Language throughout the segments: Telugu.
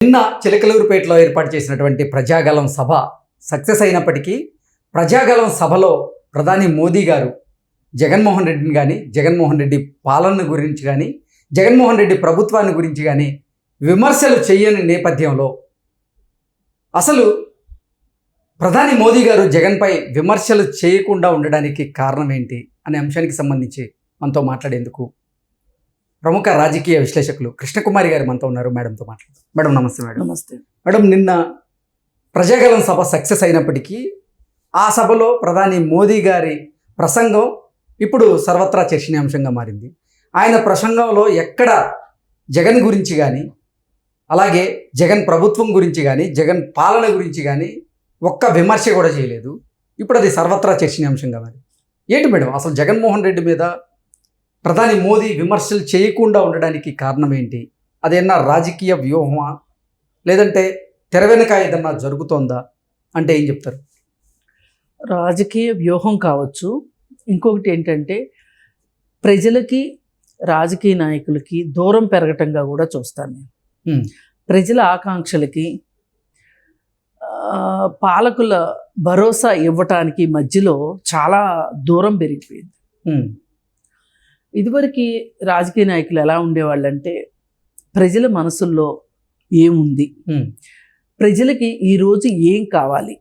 నిన్న చిలకలూరుపేటలో ఏర్పాటు చేసినటువంటి ప్రజాగళం సభ సక్సెస్ అయినప్పటికీ ప్రజాగళం సభలో ప్రధాని మోదీ గారు జగన్మోహన్ రెడ్డిని కానీ జగన్మోహన్ రెడ్డి పాలన గురించి కానీ జగన్మోహన్ రెడ్డి ప్రభుత్వాన్ని గురించి కానీ విమర్శలు చేయని నేపథ్యంలో అసలు ప్రధాని మోదీ గారు జగన్పై విమర్శలు చేయకుండా ఉండడానికి కారణం ఏంటి అనే అంశానికి సంబంధించి మనతో మాట్లాడేందుకు ప్రముఖ రాజకీయ విశ్లేషకులు కృష్ణకుమారి గారు మనతో ఉన్నారు. మేడంతో మాట్లాడతారు. మేడం నమస్తే. మేడం నమస్తే. మేడం, నిన్న ప్రజాగళం సభ సక్సెస్ అయినప్పటికీ ఆ సభలో ప్రధాని మోదీ గారి ప్రసంగం ఇప్పుడు సర్వత్రా చర్చనీయాంశంగా మారింది. ఆయన ప్రసంగంలో ఎక్కడ జగన్ గురించి కానీ అలాగే జగన్ ప్రభుత్వం గురించి కానీ జగన్ పాలన గురించి కానీ ఒక్క విమర్శ కూడా చేయలేదు. ఇప్పుడు అది సర్వత్రా చర్చనీయాంశంగా మారింది. ఏంటి మేడం అసలు జగన్మోహన్ రెడ్డి మీద ప్రధాని మోదీ విమర్శలు చేయకుండా ఉండడానికి కారణం ఏంటి? అదేమన్నా రాజకీయ వ్యూహమా, లేదంటే తెర వెనుక ఏదన్నా జరుగుతోందా అంటే ఏం చెప్తారు? రాజకీయ వ్యూహం కావచ్చు. ఇంకొకటి ఏంటంటే ప్రజలకి రాజకీయ నాయకులకి దూరం పెరగటంగా కూడా చూస్తాను నేను. ప్రజల ఆకాంక్షలకి పాలకుల భరోసా ఇవ్వటానికి మధ్యలో చాలా దూరం పెరిగిపోయింది. ఇదివరకు రాజకీయ నాయకులు ఎలా ఉండేవాళ్ళంటే ప్రజల మనసుల్లో ఏముంది, ప్రజలకి ఈరోజు ఏం కావాలి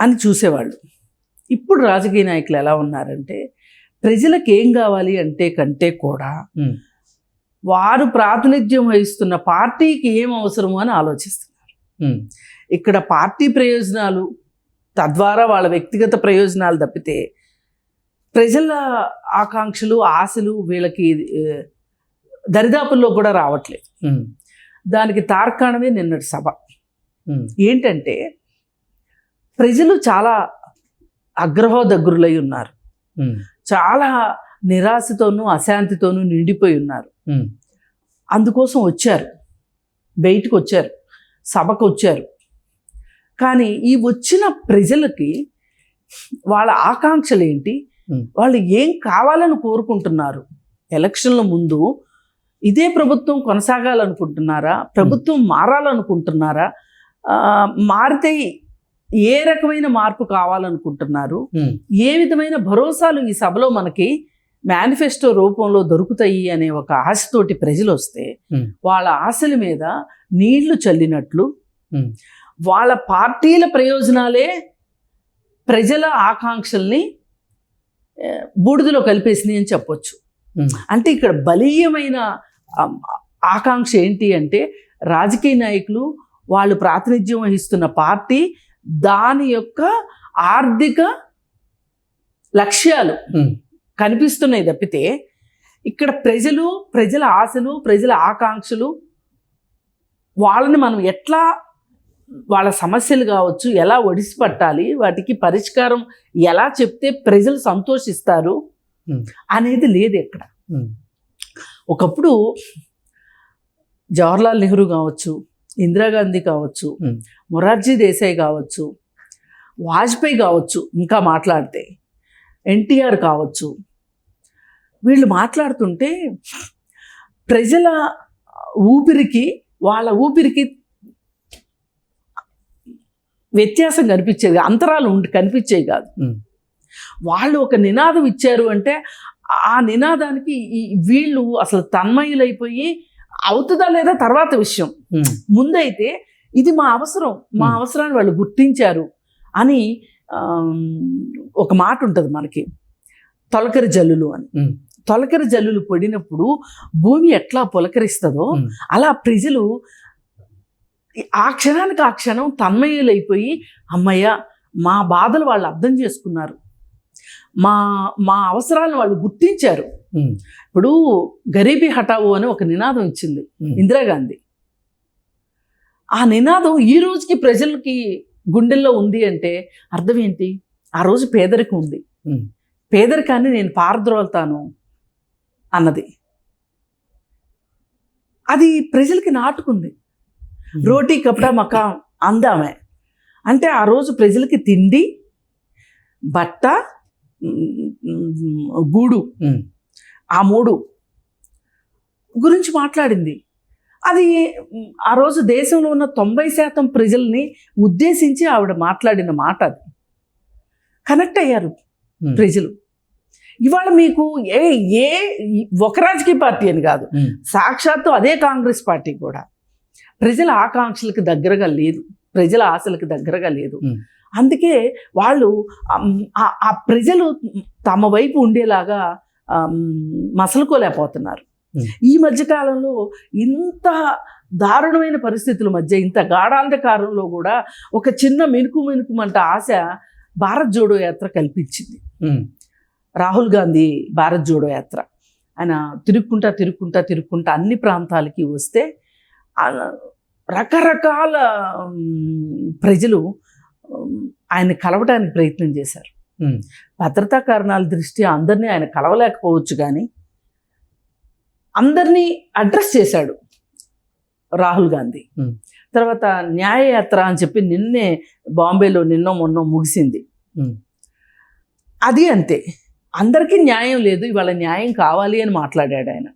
అని చూసేవాళ్ళు. ఇప్పుడు రాజకీయ నాయకులు ఎలా ఉన్నారంటే ప్రజలకు ఏం కావాలి అంటే కంటే కూడా వారు ప్రాతినిధ్యం వహిస్తున్న పార్టీకి ఏం అవసరమో అని ఆలోచిస్తున్నారు. ఇక్కడ పార్టీ ప్రయోజనాలు తద్వారా వాళ్ళ వ్యక్తిగత ప్రయోజనాలు తప్పితే ప్రజల ఆకాంక్షలు ఆశలు వీళ్ళకి దరిదాపుల్లో కూడా రావట్లేదు. దానికి తార్కాణమే నిన్నటి సభ. ఏంటంటే ప్రజలు చాలా అగ్రహోదగ్రులై ఉన్నారు. చాలా నిరాశతోనూ అశాంతితోనూ నిండిపోయి ఉన్నారు. అందుకోసం వచ్చారు, బయటకు వచ్చారు, సభకు వచ్చారు. కానీ ఈ వచ్చిన ప్రజలకి వాళ్ళ ఆకాంక్షలు ఏంటి, వాళ్ళు ఏం కావాలని కోరుకుంటున్నారు? ఎలక్షన్ల ముందు ఇదే ప్రభుత్వం కొనసాగాలనుకుంటున్నారా, ప్రభుత్వం మారాలనుకుంటున్నారా, మారితే ఏ రకమైన మార్పు కావాలనుకుంటున్నారు, ఏ విధమైన భరోసాలు ఈ సభలో మనకి మేనిఫెస్టో రూపంలో దొరుకుతాయి అనే ఒక ఆశతోటి ప్రజలు వస్తే వాళ్ళ ఆశల మీద నీళ్లు చల్లినట్లు వాళ్ళ పార్టీల ప్రయోజనాలే ప్రజల ఆకాంక్షల్ని బూడిదలో కలిపేసినాయి అని చెప్పొచ్చు. అంటే ఇక్కడ బలీయమైన ఆకాంక్ష ఏంటి అంటే రాజకీయ నాయకులు వాళ్ళు ప్రాతినిధ్యం వహిస్తున్న పార్టీ దాని యొక్క ఆర్థిక లక్ష్యాలు కనిపిస్తున్నాయి తప్పితే ఇక్కడ ప్రజల ఆశలు ప్రజల ఆకాంక్షలు వాళ్ళని మనం ఎట్లా వాళ్ళ సమస్యలు కావచ్చు ఎలా ఒడిసి పట్టాలి, వాటికి పరిష్కారం ఎలా చెప్తే ప్రజలు సంతోషిస్తారు అనేది లేదు ఇక్కడ. ఒకప్పుడు జవహర్లాల్ నెహ్రూ కావచ్చు, ఇందిరాగాంధీ కావచ్చు, మొరార్జీ దేశాయ్ కావచ్చు, వాజ్పేయి కావచ్చు, ఇంకా మాట్లాడితే ఎన్టీఆర్ కావచ్చు, వీళ్ళు మాట్లాడుతుంటే ప్రజల ఊపిరికి వాళ్ళ ఊపిరికి వ్యత్యాసం కనిపించేది, అంతరాలు కనిపించేవి కాదు. వాళ్ళు ఒక నినాదం ఇచ్చారు అంటే ఆ నినాదానికి వీళ్ళు అసలు తన్మయులైపోయి అవుతుందా లేదా తర్వాత విషయం. ముందైతే ఇది మా అవసరం, మా అవసరాన్ని వాళ్ళు గుర్తించారు అని ఒక మాట ఉంటుంది మనకి, తొలకరి జల్లులు అని. తొలకరి జల్లులు పడినప్పుడు భూమి ఎట్లా పులకరిస్తుందో అలా ప్రజలు ఆ క్షణానికి ఆ క్షణం తన్మయులైపోయి అమ్మయ్య మా బాధలు వాళ్ళు అర్థం చేసుకున్నారు, మా అవసరాలను వాళ్ళు గుర్తించారు. ఇప్పుడు గరీబీ హఠావో అని ఒక నినాదం ఇచ్చింది ఇందిరాగాంధీ. ఆ నినాదం ఈ రోజుకి ప్రజలకి గుండెల్లో ఉంది అంటే అర్థం ఏంటి? ఆ రోజు పేదరికం ఉంది, పేదరికాన్ని నేను పారద్రోలుతాను అన్నది. అది ప్రజలకి నాటుకుంది. రోటీ కపడా మకా అందామే అంటే ఆ రోజు ప్రజలకి తిండి, బట్ట, గూడు, ఆ మూడు గురించి మాట్లాడింది. అది ఆ రోజు దేశంలో ఉన్న 90% ప్రజల్ని ఉద్దేశించి ఆవిడ మాట్లాడిన మాట. అది కనెక్ట్ అయ్యారు ప్రజలు. ఇవాళ మీకు ఏ ఏ ఒక రాజకీయ పార్టీ అని కాదు, సాక్షాత్తు అదే కాంగ్రెస్ పార్టీ కూడా ప్రజల ఆకాంక్షలకు దగ్గరగా లేదు, ప్రజల ఆశలకు దగ్గరగా లేదు. అందుకే వాళ్ళు ఆ ప్రజలు తమ వైపు ఉండేలాగా మసలుకోలేకపోతున్నారు. ఈ మధ్యకాలంలో ఇంత దారుణమైన పరిస్థితుల మధ్య, ఇంత గాఢాంధకారంలో కూడా ఒక చిన్న మినుకుమంట ఆశ భారత్ జోడో యాత్ర కల్పించింది. రాహుల్ గాంధీ భారత్ జోడో యాత్ర ఆయన తిరుక్కుంటా అన్ని ప్రాంతాలకి వస్తే రకరకాల ప్రజలు ఆయన కలవడానికి ప్రయత్నం చేశారు. భద్రతా కారణాల దృష్ట్యా అందరినీ ఆయన కలవలేకపోవచ్చు, కానీ అందరినీ అడ్రస్ చేశాడు రాహుల్ గాంధీ. తర్వాత న్యాయయాత్ర అని చెప్పి నిన్నే బాంబేలో మొన్న ముగిసింది. అది అంతే, అందరికీ న్యాయం లేదు, ఇవాళ న్యాయం కావాలి అని మాట్లాడాడు ఆయన.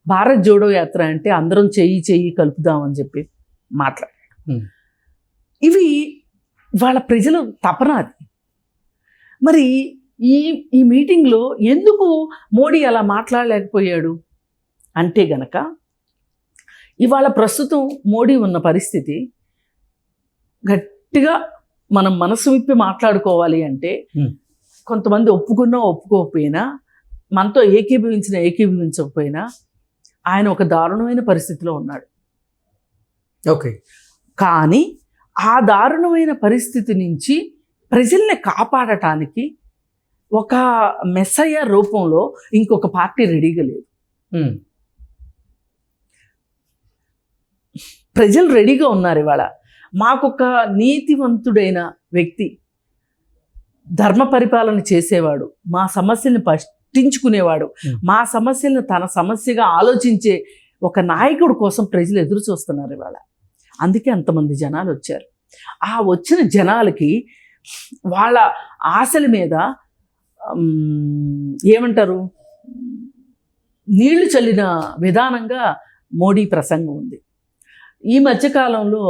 భారత్ జోడో యాత్ర అంటే అందరం చెయ్యి కలుపుదామని చెప్పి మాట్లాడాడు. ఇవి వాళ్ళ ప్రజలు తపన. అది మరి ఈ మీటింగ్లో ఎందుకు మోడీ అలా మాట్లాడలేకపోయాడు అంటే గనక, ఇవాళ ప్రస్తుతం మోడీ ఉన్న పరిస్థితి గట్టిగా మనం మనసు విప్పి మాట్లాడుకోవాలి అంటే కొంతమంది ఒప్పుకున్నా ఒప్పుకోకపోయినా, మనతో ఏకీభవించకపోయినా ఆయన ఒక దారుణమైన పరిస్థితిలో ఉన్నాడు. ఓకే, కానీ ఆ దారుణమైన పరిస్థితి నుంచి ప్రజల్ని కాపాడటానికి ఒక మెస్సయ్య రూపంలో ఇంకొక పార్టీ రెడీగా లేదు. ప్రజలు రెడీగా ఉన్నారు. ఇవాళ మాకొక నీతివంతుడైన వ్యక్తి, ధర్మ పరిపాలన చేసేవాడు, మా సమస్యల్ని పట్టించుకునేవాడు, మా సమస్యలను తన సమస్యగా ఆలోచించే ఒక నాయకుడు కోసం ప్రజలు ఎదురు చూస్తున్నారు ఇవాళ. అందుకే అంతమంది జనాలు వచ్చారు. ఆ వచ్చిన జనాలకి వాళ్ళ ఆశల మీద ఏమంటారు, నీళ్లు చల్లిన విధానంగా మోడీ ప్రసంగం ఉంది. ఈ మధ్యకాలంలో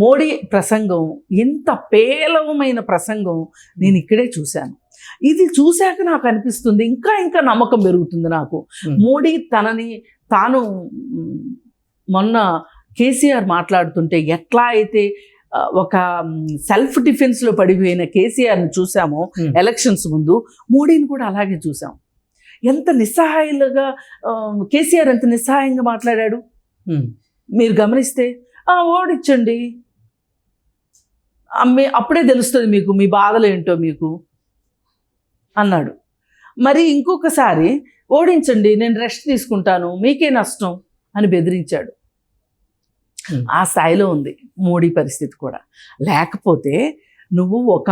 మోడీ ప్రసంగం, ఇంత పేలవమైన ప్రసంగం నేను ఇక్కడే చూశాను. ఇది చూశాక నాకు అనిపిస్తుంది, ఇంకా నమ్మకం పెరుగుతుంది నాకు. మోడీ తాను మొన్న కేసీఆర్ మాట్లాడుతుంటే ఎట్లా అయితే ఒక సెల్ఫ్ డిఫెన్స్లో పడిపోయిన కేసీఆర్ని చూసామో ఎలక్షన్స్ ముందు, మోడీని కూడా అలాగే చూసాం. ఎంత నిస్సహాయంగా కేసీఆర్ ఎంత నిస్సహాయంగా మాట్లాడాడు మీరు గమనిస్తే. ఓడించండి, అప్పుడే తెలుస్తుంది మీకు మీ బాధలు ఏంటో మీకు అన్నాడు. మరి ఇంకొకసారి ఓడించండి, నేను రెస్ట్ తీసుకుంటాను, మీకే నష్టం అని బెదిరించాడు. ఆ స్థాయిలో ఉంది మోడీ పరిస్థితి కూడా. లేకపోతే నువ్వు ఒక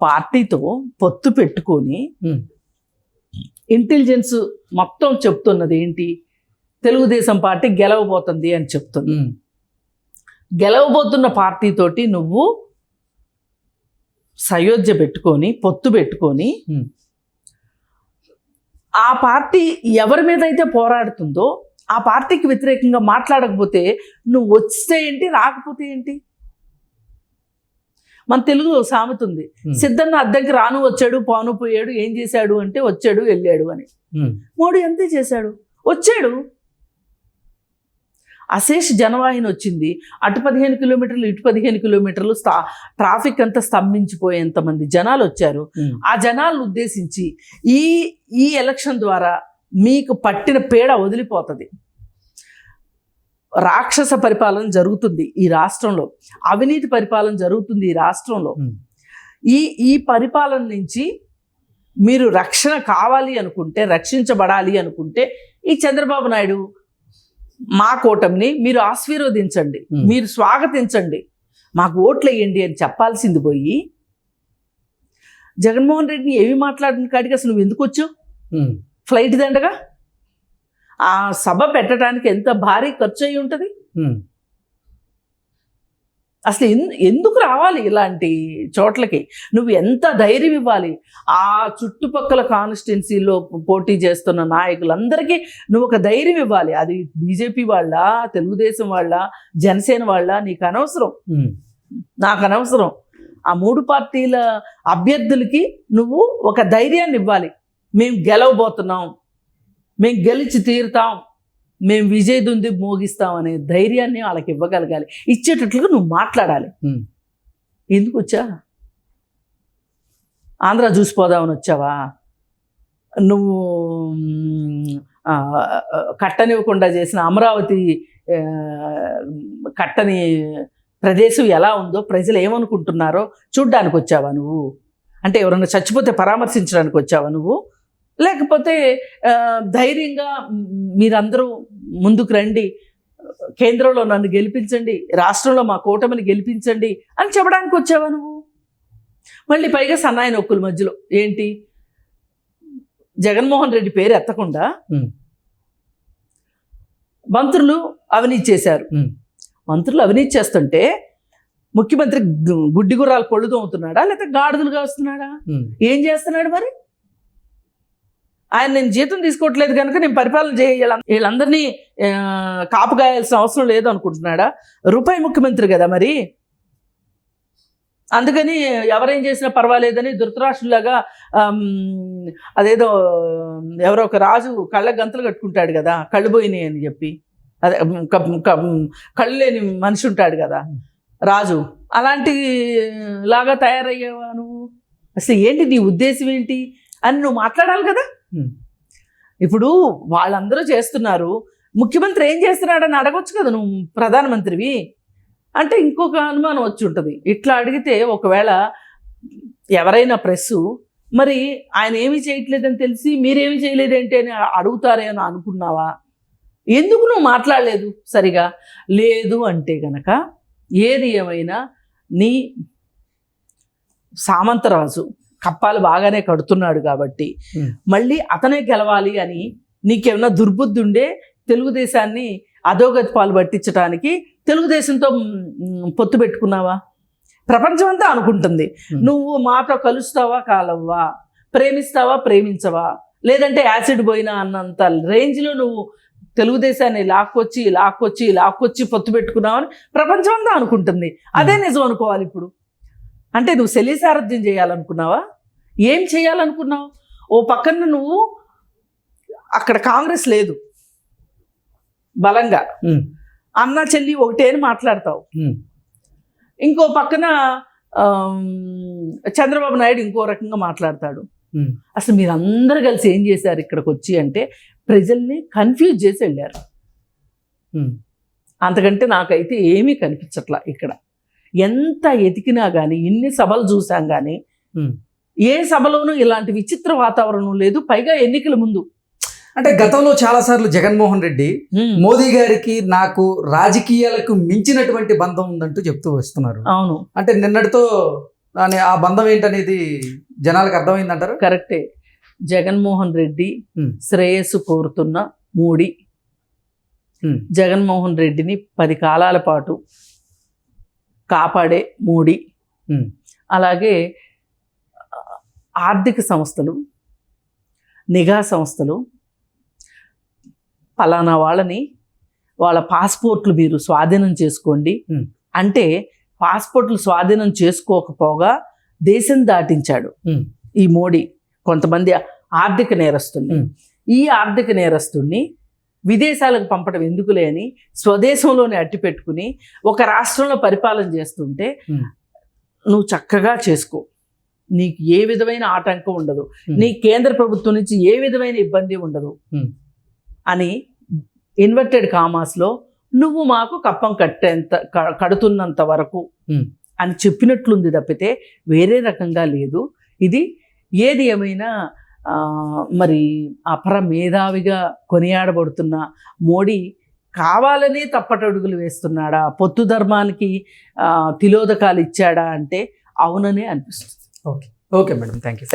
పార్టీతో పొత్తు పెట్టుకొని ఇంటెలిజెన్స్ మొత్తం చెప్తున్నది ఏంటి, తెలుగుదేశం పార్టీ గెలవబోతుంది అని చెప్తుంది. గెలవబోతున్న పార్టీతోటి నువ్వు సయోధ్య పెట్టుకొని పొత్తు పెట్టుకొని ఆ పార్టీ ఎవరి మీద అయితే పోరాడుతుందో ఆ పార్టీకి వ్యతిరేకంగా మాట్లాడకపోతే నువ్వు వస్తే ఏంటి, రాకపోతే ఏంటి? మన తెలుగులో సామెత ఉంది, సిద్ధన్న అద్దెకి రాను వచ్చాడు పాను పోయాడు, ఏం చేశాడు అంటే వచ్చాడు వెళ్ళాడు అని. మోడీ అంతే చేశాడు, వచ్చాడు. అశేష జనవాహిని వచ్చింది, అటు 15 కిలోమీటర్లు ఇటు 15 కిలోమీటర్లు ట్రాఫిక్ అంతా స్తంభించిపోయేంతమంది జనాలు వచ్చారు. ఆ జనాలను ఉద్దేశించి ఈ ఎలక్షన్ ద్వారా మీకు పట్టిన పీడ వదిలిపోతుంది. రాక్షస పరిపాలన జరుగుతుంది ఈ రాష్ట్రంలో, అవినీతి పరిపాలన జరుగుతుంది ఈ రాష్ట్రంలో. ఈ పరిపాలన నుంచి మీరు రక్షణ కావాలి అనుకుంటే, రక్షించబడాలి అనుకుంటే ఈ చంద్రబాబు నాయుడు మా కూటమిని మీరు ఆశీర్వదించండి, మీరు స్వాగతించండి, మాకు ఓట్లు వేయండి అని చెప్పాల్సింది పోయి జగన్మోహన్ రెడ్డిని ఏమి మాట్లాడిన కాడికి అసలు నువ్వు ఎందుకు వచ్చావు? ఫ్లైట్ దండగా ఆ సభ పెట్టడానికి ఎంత భారీ ఖర్చు అయి ఉంటుంది. అసలు ఎందుకు రావాలి ఇలాంటి చోట్లకి? నువ్వు ఎంత ధైర్యం ఇవ్వాలి? ఆ చుట్టుపక్కల కాన్స్టిట్యున్సీలో పోటీ చేస్తున్న నాయకులందరికీ నువ్వు ఒక ధైర్యం ఇవ్వాలి. అది బీజేపీ వాళ్ళ, తెలుగుదేశం వాళ్ళ, జనసేన వాళ్ళ, నీకు అనవసరం, నాకు అనవసరం. ఆ 3 పార్టీల అభ్యర్థులకి నువ్వు ఒక ధైర్యాన్ని ఇవ్వాలి. మేము గెలవబోతున్నాం, మేము గెలిచి తీరుతాం, మేము విజయదుంది మోగిస్తాం అనే ధైర్యాన్ని వాళ్ళకి ఇవ్వగలగాలి. ఇచ్చేటట్లుగా నువ్వు మాట్లాడాలి. ఎందుకు వచ్చా? ఆంధ్ర చూసిపోదామని వచ్చావా? నువ్వు కట్టనివ్వకుండా చేసిన అమరావతి కట్టని ప్రదేశం ఎలా ఉందో, ప్రజలు ఏమనుకుంటున్నారో చూడ్డానికి వచ్చావా నువ్వు? అంటే ఎవరన్నా చచ్చిపోతే పరామర్శించడానికి వచ్చావా నువ్వు? లేకపోతే ధైర్యంగా మీరందరూ ముందుకు రండి, కేంద్రంలో నన్ను గెలిపించండి, రాష్ట్రంలో మా కూటమిని గెలిపించండి అని చెప్పడానికి వచ్చావా నువ్వు? మళ్ళీ పైగా సన్నాయి నొక్కుల మధ్యలో ఏంటి? జగన్మోహన్ రెడ్డి పేరు ఎత్తకుండా మంత్రులు అవినీతి చేశారు. మంత్రులు అవినీతి చేస్తుంటే ముఖ్యమంత్రి గుడ్డి గుర్రాలు పళ్ళు తోముతున్నాడా, లేకపోతే గాడిదలుగా వస్తున్నాడా? ఏం చేస్తున్నాడు మరి? ఆయన నేను జీతం తీసుకోవట్లేదు కనుక నేను పరిపాలన చేయాలి, వీళ్ళందరినీ కాపు కాయాల్సిన అవసరం లేదు అనుకుంటున్నాడా? రూపాయి ముఖ్యమంత్రి కదా మరి. అందుకని ఎవరేం చేసినా పర్వాలేదని ధృతరాష్ట్రులాగా అదేదో ఎవరో ఒక రాజు కళ్ళ గంతలు కట్టుకుంటాడు కదా, కళ్ళు పోయినాయి అని చెప్పి. అదే కళ్ళు లేని మనిషి ఉంటాడు కదా రాజు, అలాంటి లాగా తయారయ్యావా నువ్వు? అసలు ఏంటి నీ ఉద్దేశం ఏంటి అని నువ్వు మాట్లాడాలి కదా. ఇప్పుడు వాళ్ళందరూ చేస్తున్నారు, ముఖ్యమంత్రి ఏం చేస్తున్నాడని అడగొచ్చు కదా నువ్వు, ప్రధానమంత్రివి అంటే. ఇంకొక అనుమానం వచ్చి ఉంటుంది ఇట్లా అడిగితే. ఒకవేళ ఎవరైనా ప్రెస్సు మరి ఆయన ఏమీ చేయట్లేదని తెలిసి మీరేమీ చేయలేదేంటి అని అడుగుతారే అని అనుకున్నావా? ఎందుకు నువ్వు మాట్లాడలేదు సరిగా? లేదు అంటే గనక ఏది ఏమైనా నీ సామంతరాజు కప్పాలు బాగానే కడుతున్నాడు కాబట్టి మళ్ళీ అతనే గెలవాలి అని నీకేమన్నా దుర్బుద్ధి ఉండే తెలుగుదేశాన్ని అధోగతి పాలు పట్టించడానికి తెలుగుదేశంతో పొత్తు పెట్టుకున్నావా? ప్రపంచం అంతా అనుకుంటుంది నువ్వు మాతో కలుస్తావా కాలవ్వా, ప్రేమిస్తావా ప్రేమించవా, లేదంటే యాసిడ్ పోయినా అన్నంత రేంజ్లో నువ్వు తెలుగుదేశాన్ని లాక్కొచ్చి పొత్తు పెట్టుకున్నావని ప్రపంచం అంతా అనుకుంటుంది. అదే నిజం అనుకోవాలి ఇప్పుడు. అంటే నువ్వు శల్యసారథ్యం చేయాలనుకున్నావా? ఏం చేయాలనుకున్నావు? ఓ పక్కన నువ్వు అక్కడ కాంగ్రెస్ లేదు బలంగా, అన్న చెల్లి ఒకటే అని మాట్లాడతావు. ఇంకో పక్కన చంద్రబాబు నాయుడు ఇంకో రకంగా మాట్లాడతాడు. అసలు మీరందరూ కలిసి ఏం చేశారు ఇక్కడికి వచ్చి అంటే ప్రజల్ని కన్ఫ్యూజ్ చేసి వెళ్ళారు. అంతకంటే నాకైతే ఏమీ కనిపించట్లా ఇక్కడ. ఎంత ఎతికినా కానీ, ఇన్ని సభలు చూసాం కానీ ఏ సభలోనూ ఇలాంటి విచిత్ర వాతావరణం లేదు. పైగా ఎన్నికల ముందు అంటే గతంలో చాలాసార్లు జగన్మోహన్ రెడ్డి మోదీ గారికి నాకు రాజకీయాలకు మించినటువంటి బంధం ఉందంటూ చెప్తూ వస్తున్నారు. అవును, అంటే నిన్నటితో ఆ బంధం ఏంటనేది జనాలకు అర్థమైందంటారు? కరెక్టే. జగన్మోహన్ రెడ్డి శ్రేయస్సు కోరుతున్న మోడీ జగన్మోహన్ రెడ్డిని 10 కాలాల పాటు కాపాడే మోడీ. అలాగే ఆర్థిక సంస్థలు, నిఘా సంస్థలు పలానా వాళ్ళని వాళ్ళ పాస్పోర్ట్లు మీరు స్వాధీనం చేసుకోండి అంటే పాస్పోర్ట్లు స్వాధీనం చేసుకోకపోగా దేశం దాటించాడు ఈ మోడీ కొంతమంది ఆర్థిక నేరస్తుల్ని. ఈ ఆర్థిక నేరస్తుల్ని విదేశాలకు పంపడం ఎందుకులే అని స్వదేశంలోనే అట్టి పెట్టుకుని ఒక రాష్ట్రంలో పరిపాలన చేస్తుంటే నువ్వు చక్కగా చేసుకో, నీకు ఏ విధమైన ఆటంకం ఉండదు, నీ కేంద్ర ప్రభుత్వం నుంచి ఏ విధమైన ఇబ్బంది ఉండదు అని ఇన్వర్టెడ్ కామాస్లో నువ్వు మాకు కప్పం కడుతున్నంత వరకు అని చెప్పినట్లుంది తప్పితే వేరే రకంగా లేదు. ఇది ఏది ఏమైనా మరి అపర మేధావిగా కొనియాడబడుతున్న మోడీ కావాలనే తప్పటడుగులు వేస్తున్నాడా, పొత్తు ధర్మానికి తిలోదకాలు ఇచ్చాడా అంటే అవుననే అనిపిస్తుంది. Okay madam, thank you.